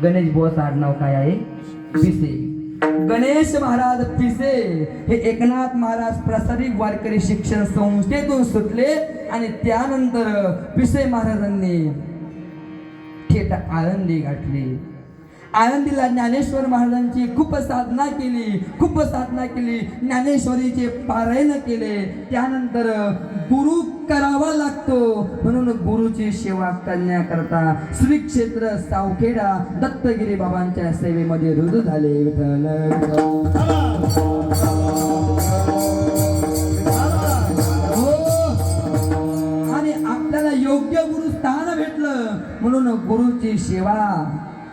गणेश बुवाचं आडनाव काय आहे? पिसे. गणेश महाराज पिसे हे एकनाथ महाराज प्रसारित वारकरी शिक्षण संस्थेतून सुटले आणि त्यानंतर पिसे महाराजांनी थेट आळंदी गाठली. आळंदीला ज्ञानेश्वर महाराजांची खूप साधना केली, ज्ञानेश्वरीचे पारायण केले. त्यानंतर गुरु करावा लागतो म्हणून गुरुची सेवा करण्याकरता श्री क्षेत्र सावखेडा दत्तगिरी बाबांच्या सेवेमध्ये रुजू झाले. आणि आपल्याला योग्य गुरु स्थान भेटलं म्हणून गुरुची सेवा.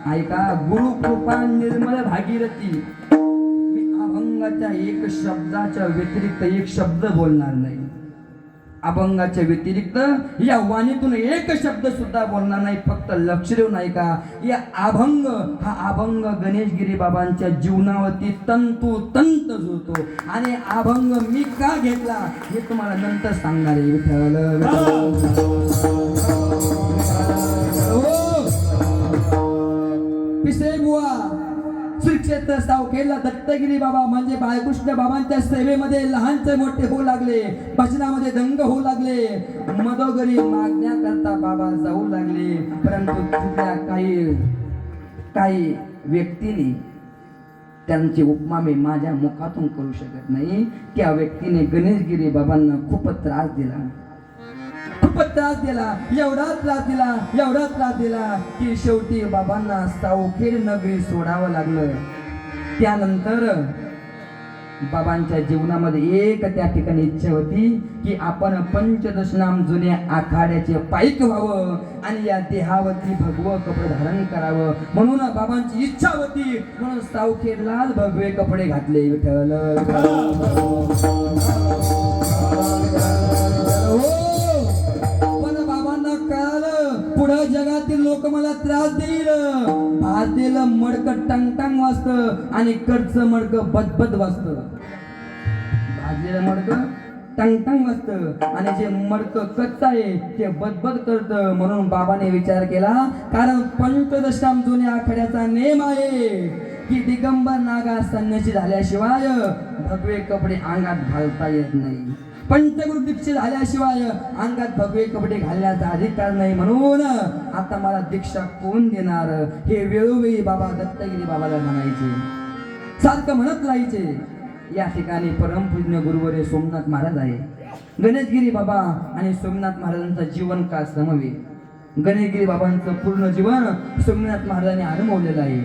ऐका, गुरु कृपा निर्मळ भागीरथी. मी अभंगाच्या एक शब्दाच्या व्यतिरिक्त एक शब्द बोलणार नाही. अभंगाच्या व्यतिरिक्त या वाणीतून एक शब्द सुद्धा बोलणार नाही. फक्त लक्ष देऊन ऐका. या अभंग हा अभंग गणेशगिरी बाबांच्या जीवनावरती तंतोतंत जुळतो. आणि अभंग मी का घेतला हे तुम्हाला नंतर सांगणार आहे. पिसे बुवा श्री क्षेत्र सावखेडला दत्तगिरी बाबा म्हणजे बाळकृष्ण बाबांच्या सेवेमध्ये लहानचे मोठे होऊ लागले. भजनामध्ये दंग होऊ लागले. मदोगरी मागण्याकरता बाबा जाऊ लागले. परंतु तिथल्या काही व्यक्तीने त्यांची उपमा मी माझ्या मुखातून करू शकत नाही. त्या व्यक्तीने गणेशगिरी बाबांना खूप त्रास दिला. एवढा त्रास दिला की शेवटी बाबांना सावखेड नगरी सोडावं लागलं. त्यानंतर बाबांच्या जीवनामध्ये एक त्या ठिकाणी इच्छा होती की आपण पंचदश नाम जुने आखाड्याचे पाईक व्हावं आणि या देहावरती भगवं कपडे धारण करावं म्हणून बाबांची इच्छा होती. म्हणून सावखेडला भगवे कपडे घातले. पुढे जगातील लोक मला त्रास देईल. भाजलेलं मडकं टंग वाजतं आणि कडचं मडकं बदबद वाजतं. भाजलेलं मडकं टंग वाजतं आणि जे मडकं कच्चं आहे ते बदबद करतं. म्हणून बाबाने विचार केला, कारण पंचदशाम जुन्या आखाड्याचा नेम आहे की दिगंबर नागा संन्यासी झाल्याशिवाय भगवे कपडे अंगात घालता येत नाही. पंचगुरु दीक्षित झाल्याशिवाय अंगात भगवे कपडे घालण्याचा अधिकार नाही. म्हणून आता मला दीक्षा कोण देणार हे वेळोवेळी बाबा दत्तगिरी बाबाला म्हणायचे, सारखं म्हणत राहायचे. या ठिकाणी परमपूज्य गुरुवर्य सोमनाथ महाराज आहे. गणेशगिरी बाबा आणि सोमनाथ महाराजांचा जीवन काळ समवेत. गणेशगिरी बाबांचं पूर्ण जीवन सोमनाथ महाराजांनी अनुभवलेलं आहे.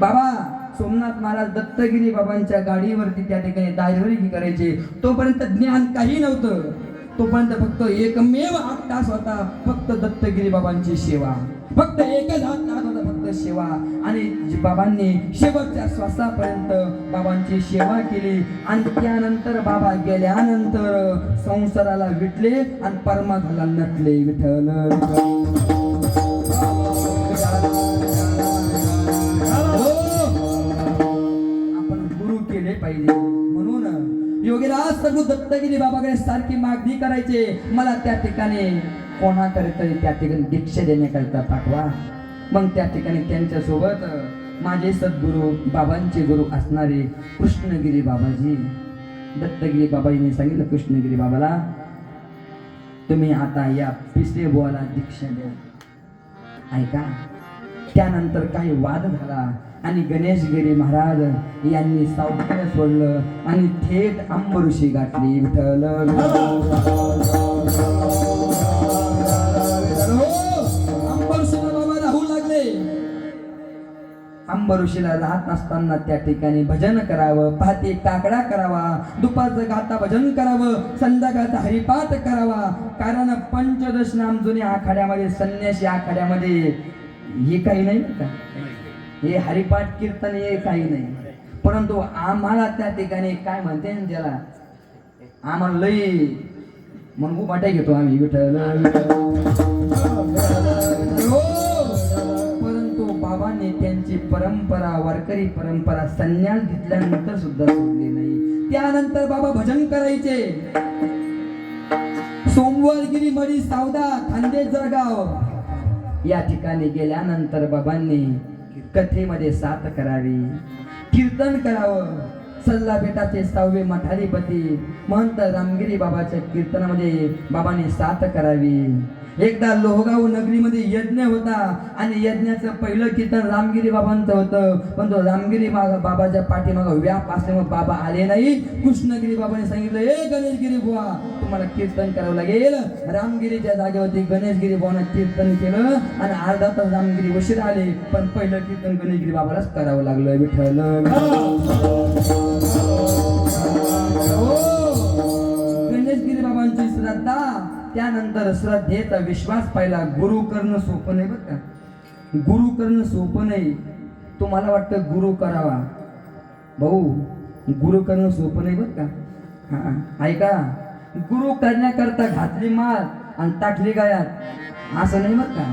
बाबा सोमनाथ महाराज दत्तगिरी बाबांच्या गाडीवरती त्या ठिकाणी ड्रायव्हरी करायचे. तोपर्यंत ज्ञान काही नव्हतं. तोपर्यंत फक्त एकमेव हात तास होता, फक्त दत्तगिरी बाबांची सेवा. फक्त एकच हात तास होता, फक्त सेवा. आणि बाबांनी शेवटच्या श्वासापर्यंत बाबांची सेवा केली. आणि त्यानंतर बाबा गेल्यानंतर संसाराला विटले आणि परमात्म्याला नटले. विठ्ठल पाहिजे. म्हणून योगीराज सगळं दत्तगिरी बाबाकडे सारखी मागणी करायचे, मला त्या ठिकाणी कोणाकडे तरी त्या ठिकाणी दीक्षा देण्याकरता पाठवा. मग त्या ठिकाणी त्यांच्या सोबत माझे सद्गुरू बाबांचे गुरु असणारे कृष्णगिरी बाबाजी, दत्तगिरी बाबाजीने सांगितलं कृष्णगिरी बाबाला, तुम्ही आता या पिसे बुवाला दीक्षा द्या. ऐका. त्यानंतर काही वाद झाला आणि गणेशगिरी महाराज यांनी सावखेड सोडलं आणि थेट अंबऋषी गाठली. विठ्ठल अंबऋषीला बाबा राहू लागले. अंबऋषीला राहत असताना त्या ठिकाणी भजन करावं, पहाटे काकडा करावा, दुपारचं गाता भजन करावं, संध्याकाळचा हरिपाठ करावा. कारण पंचदश नाम जुन्या आखाड्यामध्ये संन्यासी आखाड्यामध्ये हे काही नाही का, हे हरिपाठ कीर्तन हे काही नाही. परंतु आम्हाला त्या ठिकाणी काय म्हणते ना त्याला, आम्हाला लई म्हणून वाटाय घेतो आम्ही विठ्ठल. परंतु बाबांनी त्यांची परंपरा, वारकरी परंपरा संन्यास घेतल्यानंतर सुद्धा सोडली नाही. त्यानंतर बाबा भजन करायचे. सोमवारगिरी मडी सावदा खांदे जळगाव या ठिकाणी गेल्यानंतर बाबांनी कथेमध्ये साथ करावी, कीर्तन करावं. सल्ला बेटाचे 6वे मठाधिपती महंत रामगिरी बाबाच्या कीर्तनामध्ये बाबांनी साथ करावी. एकदा लोहगाव नगरीमध्ये यज्ञ होता आणि यज्ञाचं पहिलं कीर्तन रामगिरी बाबांचं होतं, पण तो रामगिरी बाबाच्या पाठीमागं व्याप असल्यामुळे बाबा आले नाही. कृष्णगिरी बाबांनी सांगितलं, ए गणेशगिरी बुवा, तुम्हाला कीर्तन करावं लागेल. रामगिरीच्या जागेवरती गणेशगिरी बुवानं कीर्तन केलं आणि अर्धा तास रामगिरी उशीर आले, पण पहिलं कीर्तन गणेशगिरी बाबालाच करावं लागलं. विठ्ठल गणेशगिरी बाबांची श्रद्धा, त्यानंतर श्रद्धेचा विश्वास पाहिला. गुरु करणं सोपं नाही बरं का, गुरु करणं सोपं नाही. तुम्हाला वाटतं गुरु करावा, भाऊ गुरु करणं सोपं नाही बरं का. हा ऐका, गुरु करण्याकरता घातली माळ आणि टाकली गायात असं नाही बरं का.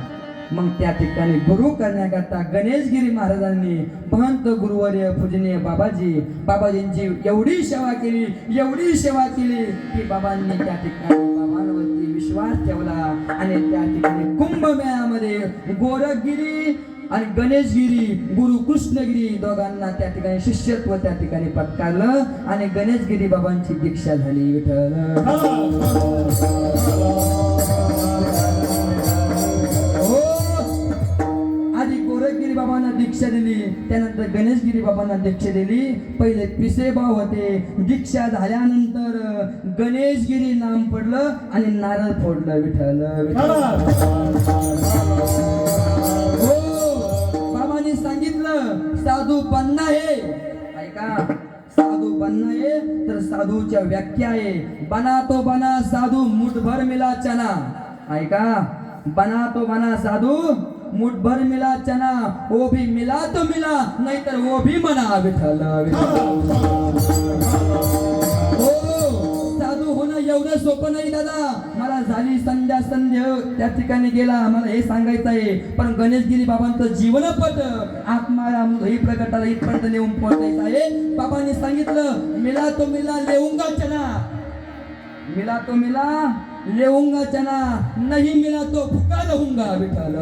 मग त्या ठिकाणी गुरु करण्याकरता गणेशगिरी महाराजांनी महंत गुरुवर्य पूजनीय बाबाजींची एवढी सेवा केली, एवढी सेवा केली की बाबांनी त्या ठिकाणी बाबांवरती विश्वास ठेवला आणि त्या ठिकाणी कुंभमेळ्यामध्ये गोरखगिरी आणि गणेशगिरी, गुरु कृष्णगिरी दोघांना त्या ठिकाणी शिष्यत्व त्या ठिकाणी पत्कारलं आणि गणेशगिरी बाबांची दीक्षा झाली. विठ्ठल गोरखगिरी बाबांना दीक्षा दिली, त्यानंतर गणेशगिरी बाबांना दीक्षा दिली. पहिले पिसेबाव होते, दीक्षा झाल्यानंतर गणेशगिरी नाम पडलं आणि नारळ फोडलं. विठ्ठल हो, बाबांनी सांगितलं साधू बनना है. ऐका, साधू बनना है तर साधूच्या व्याख्या आहे, बना तो बना साधू मुठभर मिला चना. ऐका, बना तो बना साधू मुठभर मिला चना, वो भी मिला तो मिला नहीं तर वो भी मना. विठ्ठल हो, साधू होणं एवढं सोपं नाही दादा. मला झाली संध्या त्या ठिकाणी गेला, मला हे सांगायचं आहे. पण गणेशगिरी बाबांचं जीवनपट आत्माराम ही प्रकटाला इथपर्यंत नेऊन पोहोचायचं आहे. बाबांनी सांगितलं, मिला तो मिला लेऊंगा चना, मिला तो मिला लेऊंगा चना, नहीं मिला तो भुका रहूंगा. विठ्ठल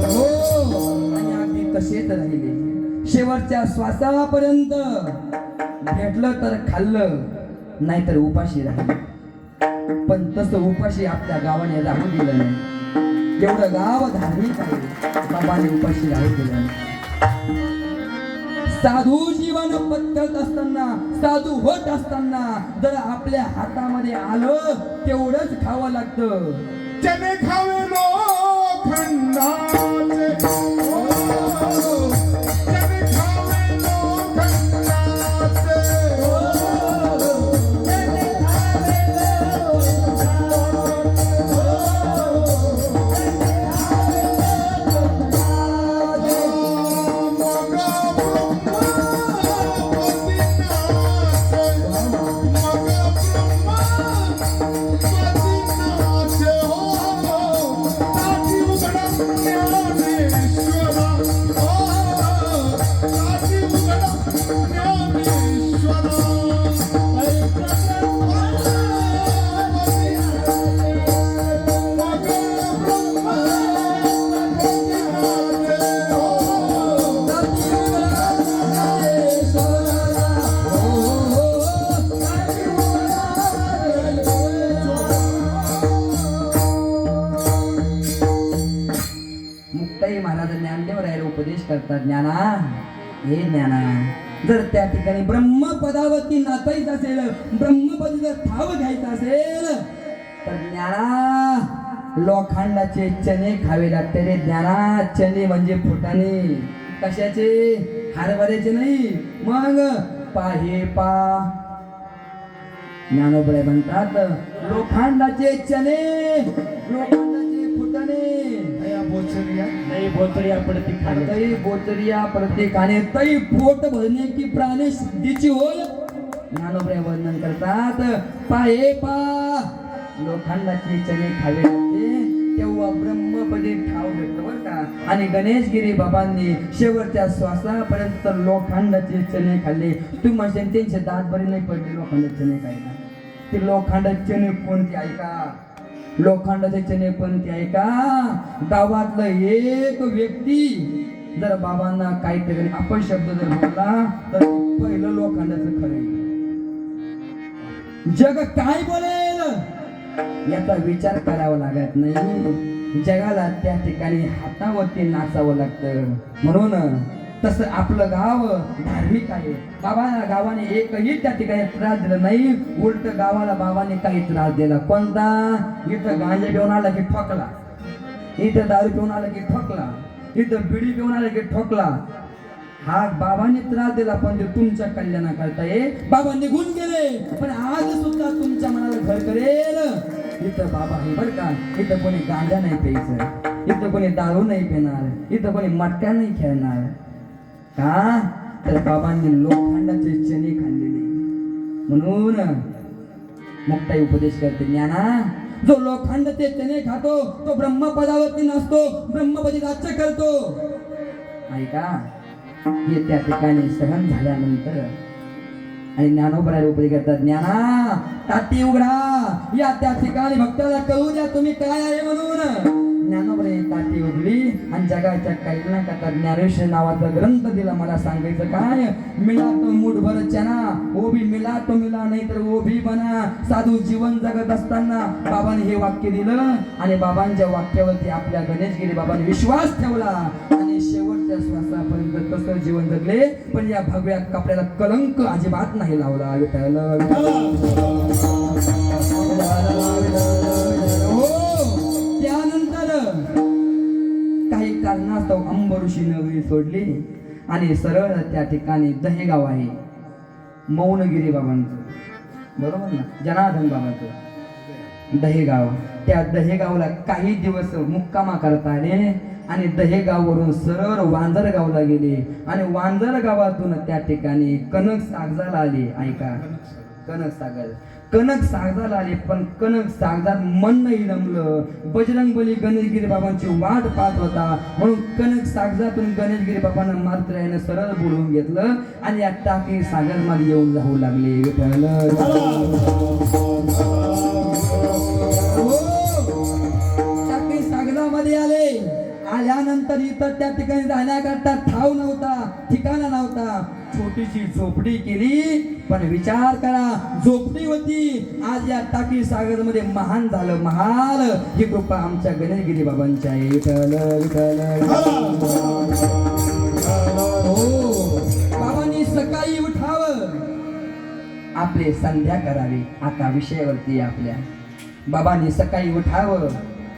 हो, आणि अगदी तसेच राहिले. शेवटच्या श्वासापर्यंत भेटलं तर खाल्लं, नाहीतर उपाशी राहिले. पण तसं उपाशी आपल्या गावाने राहू दिलं नाही. एवढं गाव धार्मिक आहे, बाबाने उपाशी राहू दिलं नाही. साधू जीवन पत्करत असताना, साधू होत असताना जर आपल्या हातामध्ये आलं तेवढंच खावं लागतं. चने खावे लोखंडाचे, चने खावे लोखंडाचे, चने खावे उपदेश करतात. ज्ञाना, हे ज्ञाना, जर त्या ठिकाणी ब्रह्मपदावरती नाचायचं असेल, ब्रह्मपदी जर ठाव घ्यायचं असेल तर ज्ञाना लोखंडाचे चणे खावे लागते रे. ज्ञाना, चणे म्हणजे फुटाणे, कशाचे? हरभऱ्याचे नाही. मग पाहे पा ज्ञानोबळे म्हणतात लोखंडाचे चणे, लोखंडाचे फुटाणे. नहीं बोचरिया पड़ती खाने, तई बोचरिया पडते खाणे, तई पोट भरणे की प्राणी शुद्धीची होय. ज्ञानोबळे वर्णन करतात, पाहे पा लोखंडाचे चणे खावे लागते, तेव्हा ब्रह्मपदी ठाव भेटतो बरं का. आणि गणेशगिरी बाबांनी शेवटच्या श्वासापर्यंत लोखंडाचे चणे खाल्ले. तुम्ही म्हणजे त्यांचे दात बरे नाही पडले लोखंडाचे चणे खायला. ते लोखंडाचे चणे कोणते? ऐका, लोखंडाचे चणे पण ते आहे का गावातलं एक व्यक्ती जर बाबांना काहीतरी अपशब्द जर बोलला तर पहिलं लोखंडाचं खरं आहे. जग काय बोलेल याचा विचार करावा लागत नाही. जगाला त्या ठिकाणी हातावरती नाचावं लागतं. म्हणून तसं आपलं गाव धार्मिक आहे. बाबाला गावाने एकही त्या ठिकाणी त्रास दिला नाही. उलट गावाला बाबाने काही त्रास दिला. कोणता? इथं गांजा घेऊन आला की ठोकला, इथं दारू पिऊन आला की ठोकला, इथं बिडी पिऊन आला की ठोकला. हा बाबाने त्रास दिला पण ते तुमच्या कल्याणाकरता बाबा निघून गेले. पण आज सुद्धा तुमच्या मनाला घर करेल. इथं बाबा आहे बरं का. इथं कोणी गांजा नाही प्यायचं, इथं कोणी दारू नाही पिणार, इथं कोणी मटका नाही खेळणार. का? तर बाबांनी लोखंडाचे चणे खाल्लेले. म्हणून मुक्ताई उपदेश करते, ज्ञाना जो लोखंडाचे चणे खातो तो ब्रह्मपदावरती नसतो, ब्रह्मपदी राज्य करतो. ऐका, हे त्या ठिकाणी सहन झाल्यानंतर आणि ज्ञानोबराय उपदेश करतात, ज्ञाना ताटी उघडा, या त्या ठिकाणी भक्ताला कळू द्या तुम्ही काय आहे म्हणून. ज्ञानोबराय ताटी उघडली आणि जगाच्या कल्याणाकरता ज्ञानेश्वर नावाचा ग्रंथ दिला. मला सांगायचं काय, मिला तो मुठभर चना, ओबी मिला तो मिला नाही तर ओबी बना. साधू जीवन जगत असताना बाबांनी हे वाक्य दिलं आणि बाबांच्या वाक्यावरती आपल्या गणेशगिरी बाबांनी विश्वास ठेवला आणि शेवटच्या श्वासापर्यंत तसं जीवन जगले. पण या भगव्या कपड्याला कलंक अजिबात नाही लावला. त्यानंतर काही कारणास्तव अंबऋषी नगरी सोडली आणि सरळ त्या ठिकाणी दहेगाव आहे, मौनगिरी बाबांचं, बरोबर ना, जनार्दन बाबांचं दहेगाव. त्या दहेगावला काही दिवस मुक्कामा करता आले आणि दहेगाववरून सरळ वांजरगावला गेले आणि वांजरगावातून त्या ठिकाणी कनक सागजाला आले. ऐका, कनक सागजाला आले. पण कनक सागजात मन नाही रमलं. बजरंगबली गणेशगिरी बाबांची वाट पाहत होता. म्हणून कनक सागजातून गणेशगिरी बाबांना मात्र याने सरळ बोलवून घेतलं आणि या टाकी सागर मध्ये येऊन जाऊ लागले. टाकी सागरामध्ये आले. आल्यानंतर इथं त्या ठिकाणी जाण्याकरता ठाव नव्हता, ठिकाणा नव्हता. छोटीशी झोपडी केली. पण विचार करा, झोपडी होती, आज या टाकी सागर मध्ये महान झालं महाल. ही कृपा आमच्या गणेशगिरी बाबांची आहे. हो, बाबांनी सकाळी उठावं, आपले संध्या करावी. आता विषयावरती आपल्या बाबांनी सकाळी उठावं,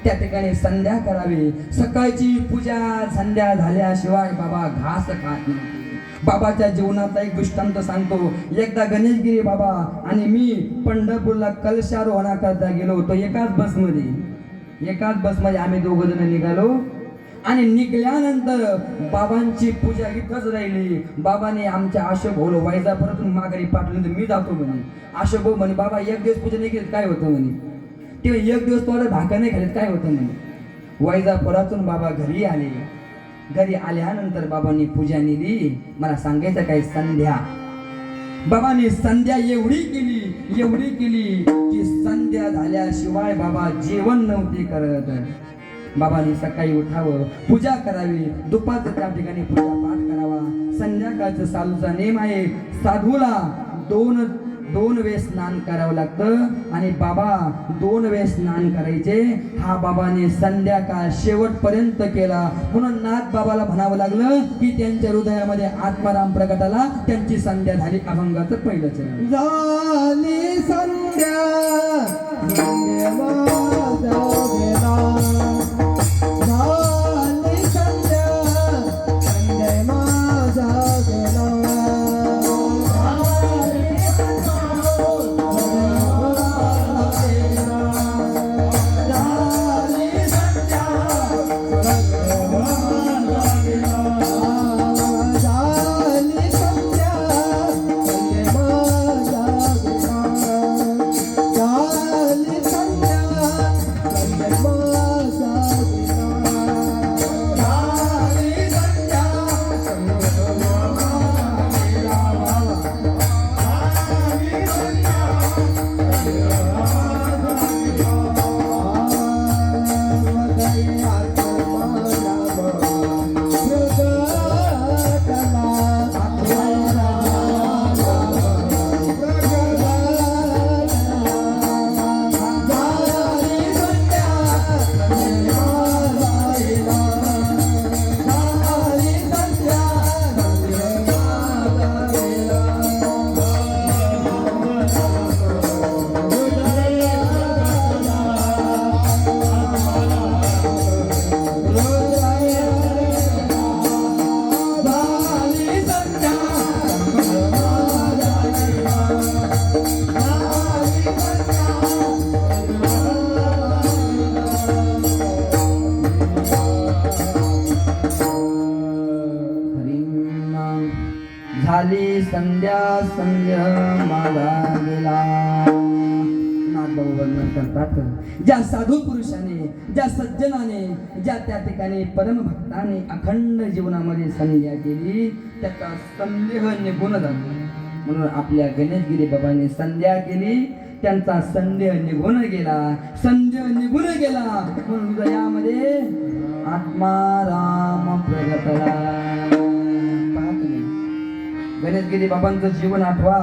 त्या ठिकाणी संध्या करावी. सकाळची पूजा संध्या झाल्याशिवाय बाबा घास खात नव्हते. बाबाच्या जीवनाचा एक दृष्टांत सांगतो. एकदा गणेशगिरी बाबा आणि मी पंढरपूरला कलशारोहणाकरता गेलो होतो. एकाच बसमध्ये आम्ही दोघं जण निघालो आणि निघाल्यानंतर बाबांची पूजा इथंच राहिली. बाबाने आमच्या आशोभाऊला वैजापुरातून माघारी पाठवलं. मी जातो म्हणे. आशोभाऊ म्हणे, बाबा एक दिवस पूजा नाही केली काय होतं म्हणे. ते एक दिवस थोडं भाकर नाही खाल्लं काय होतं म्हणे. वैजापुरातून बाबा घरी आले. घरी आल्यानंतर बाबांनी पूजा नेली. मला सांगायचं काय, संध्या बाबांनी संध्या एवढी केली की संध्या झाल्याशिवाय बाबा जेवण नव्हते करत. बाबांनी सकाळी उठावं, पूजा करावी, दुपारचं त्या ठिकाणी पूजा पाठ करावा. संध्याकाळचं साधूचा नेम आहे, साधूला दोन वेळेस स्नान करावं लागतं आणि बाबा 2 वेळेस स्नान करायचे. हा बाबाने संध्याकाळ शेवटपर्यंत केला. म्हणून नाथ बाबाला म्हणावं लागलं की त्यांच्या हृदयामध्ये आत्माराम प्रकटाला. त्यांची संध्या झाली. अभंगाचं पहिलं चरण झाली संध्या, झाली संध्या, झाली संध्या संध्या माझा गेला. नाथबाबा वर्णन करतात, ज्या साधू पुरुषाने, ज्या सज्जनाने, ज्या त्या ठिकाणी परमभक्ताने अखंड जीवनामध्ये संध्या केली त्याचा संदेह निघून जातो. म्हणून आपल्या गणेशगिरी बाबांनी संध्या केली, त्यांचा संदेह निघून गेला. संदेह निघून गेला म्हणून हृदयामध्ये आत्मा राम प्रगटला. गणेशगिरी बाबांचं जीवन आठवा.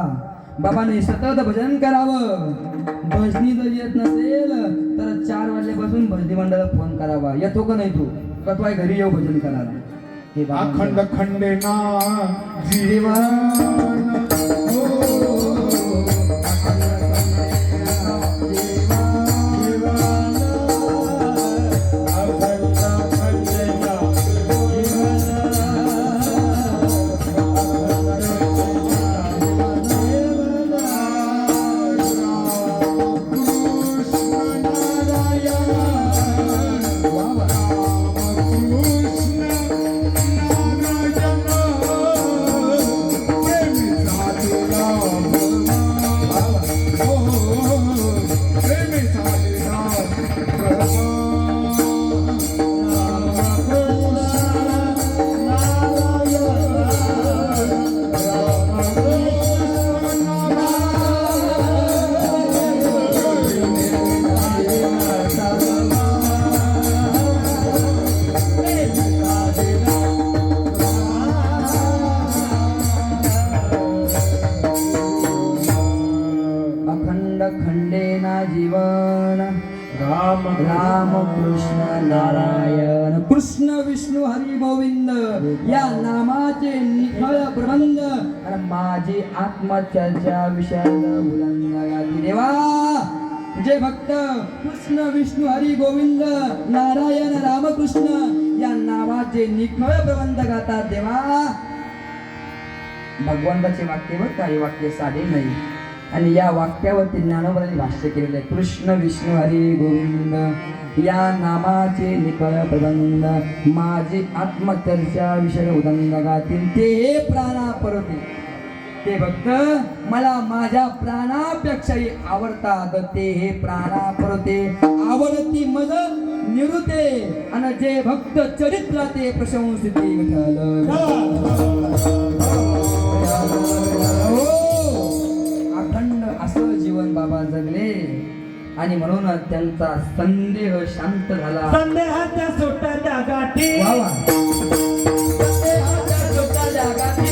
बाबांनी सतत भजन करावं. भजनी जर येत नसेल तर 4 वाजल्यापासून भजनी मंडळाला फोन करावा. येतो का नाही तू कतवाय घरी येऊ भजन करायला. हे अखंड खंडेना जीवन खंडेना जीवन राम राम कृष्ण नारायण कृष्ण विष्णू हरी गोविंद या नामाचे निखळ प्रबंध आणि माझी आत्मचर्चा विषयात उल्लंघन देवा. जे भक्त कृष्ण विष्णू हरी गोविंद नारायण रामकृष्ण या नावाचे निखळ प्रबंध गातात देवा. भगवंताचे वाक्य वर काही वाक्य साधे नाही आणि या वाक्यावरती ज्ञानोबांनी भाष्य केलेले आहे. कृष्ण विष्णू हरी गोविंद या नामाचे निकळ प्रबंध माझी आत्मचर्चा विषय उदंग गातील ते प्राणा परते. ते भक्त मला माझ्या प्राणापेक्षाही आवडतात. ते हे प्राणा परते आवडती मज निरुते आणि जे भक्त चरित्राते प्रशंसिते विठ्ठल. अखंड असं जीवन बाबा जगले आणि म्हणून त्यांचा संदेह शांत झाला. संदेहाच्या सुटाच्या गाठी वा वा. संदेहाच्या सुटाच्या गाठी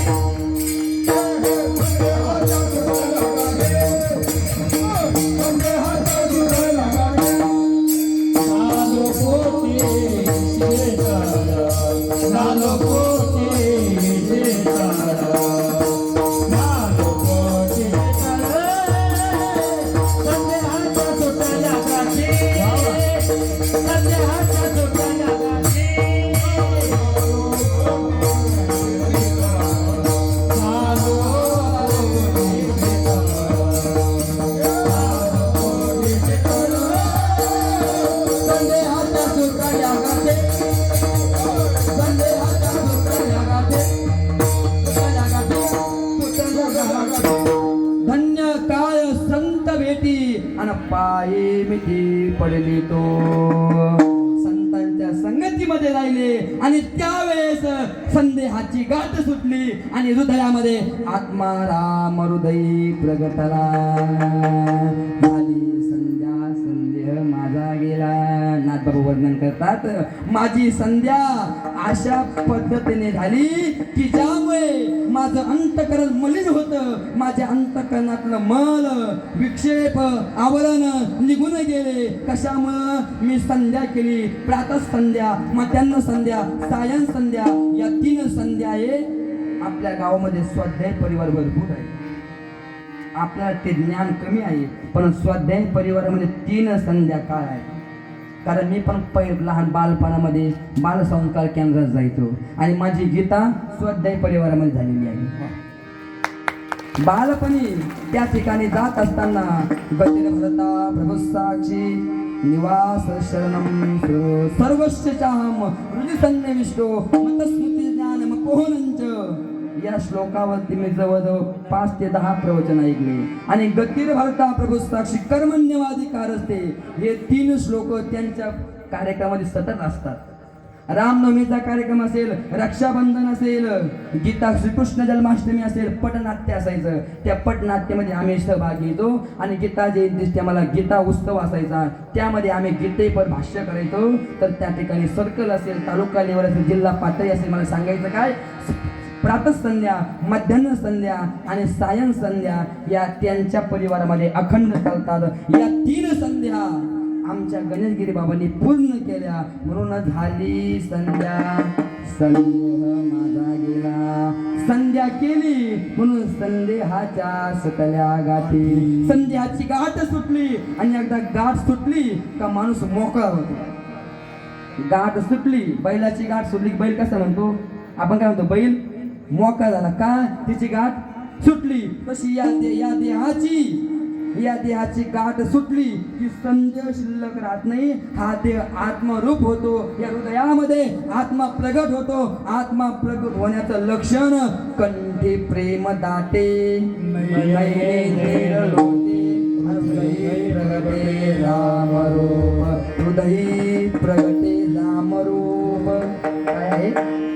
धन्य काय संत भेटी आणि पाये मिठी पडली तो. संतांच्या संगतीमध्ये राहिले आणि त्यावेळेस संदेहाची गाठ सुटली आणि हृदयामध्ये आत्मा राम हृदय प्रगटला. झाली संध्या संदेह माझा गेला. नाथबाबा वर्णन करतात, माझी संध्या अशा पद्धतीने झाली की ज्यामुळे माझं अंतकरण मलिन होतं. माझ्या अंतकरणातलं मल विक्षेप आवरण निघून गेले. कशामुळं? मी संध्या केली. प्रातः संध्या, मध्यान्ह संध्या, सायं संध्या या 3 संध्या आहे. आपल्या गावामध्ये स्वाध्याय परिवार भरपूर आहे. आपल्याला ते ज्ञान कमी आहे, पण स्वाध्याय परिवारामध्ये 3 संध्या काळ आहे. कारण मी पण लहान बालपणामध्ये बालसंस्कार केंद्रात जायचो आणि माझी गीता स्वाध्याय परिवारामध्ये झालेली आहे. बालपणी त्या ठिकाणी जात असताना गतीर भरता प्रभू साक्षी निवास शरणम सर्वस्व चाहम हृदय सन्निविष्टो मतस्मृती ज्ञान मपोहनंच या श्लोकावरती मी जवळजवळ 5 ते 10 प्रवचन ऐकले आणि गतीर भरता प्रभू साक्षी कर्मण्यवादी कार असते हे 3 श्लोक त्यांच्या कार्यक्रमामध्ये सतत असतात. रामनवमीचा कार्यक्रम असेल, रक्षाबंधन असेल, गीता श्रीकृष्ण जन्माष्टमी असेल, पटनाट्य असायचं. त्या पटनाट्यामध्ये आम्ही सहभागी येतो आणि गीता जयंती आम्हाला गीता उत्सव असायचा. त्यामध्ये आम्ही गीतेपर भाष्य करायचो. तर त्या ठिकाणी सर्कल असेल, तालुका लेवल असेल, जिल्हा पातळी असेल, मला सांगायचं काय, प्रातःसंध्या, मध्यान्ह संध्या आणि सायं संध्या या त्यांच्या परिवारामध्ये अखंड चालतात. या 3 संध्या आमच्या गणेशगिरी बाबांनी पूर्ण केल्या. म्हणून झाली संध्या, संदेह माझा गेला. संध्या केली म्हणून संदेहाच्या सकल्या गाठी. संदेहाची गाठ सुटली आणि एकदा गाठ सुटली का माणूस मोकळा होतो. गाठ सुटली, बैलाची गाठ सुटली. बैल कसा म्हणतो आपण, काय म्हणतो, बैल मोकळा झाला का, तिची गाठ सुटली. तशी या देहाची गाठ सुटली की संदेह शिल्लक राहत नाही. हा देह आत्मरूप होतो. या हृदयामध्ये आत्मा प्रगट होतो. आत्मा प्रगट होण्याचं लक्षण कंठी प्रेम दाटे, प्रगटे रामरूप, हृदयी प्रगटे रामरूप. काय आहे,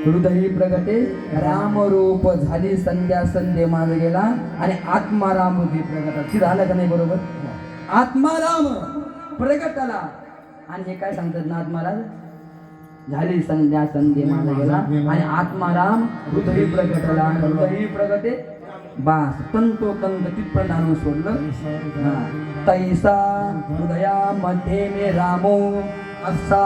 हृदयी प्रगटे रामरूप. झाली संध्या, संध्या माझ गेला आणि आत्माराम हृदय प्रगट. झालं का नाही बरोबर, आत्माराम प्रगटाला. आणि हे काय सांगतात ना आत्माराम, झाली संध्या, संध्या माझ गेला आणि आत्माराम हृदयी प्रगटाला. हृदयी प्रगटे बास, तंतोतंत तिथपर्यंत आणून सोडलं. तैसा हृदयामध्ये मे रामो असा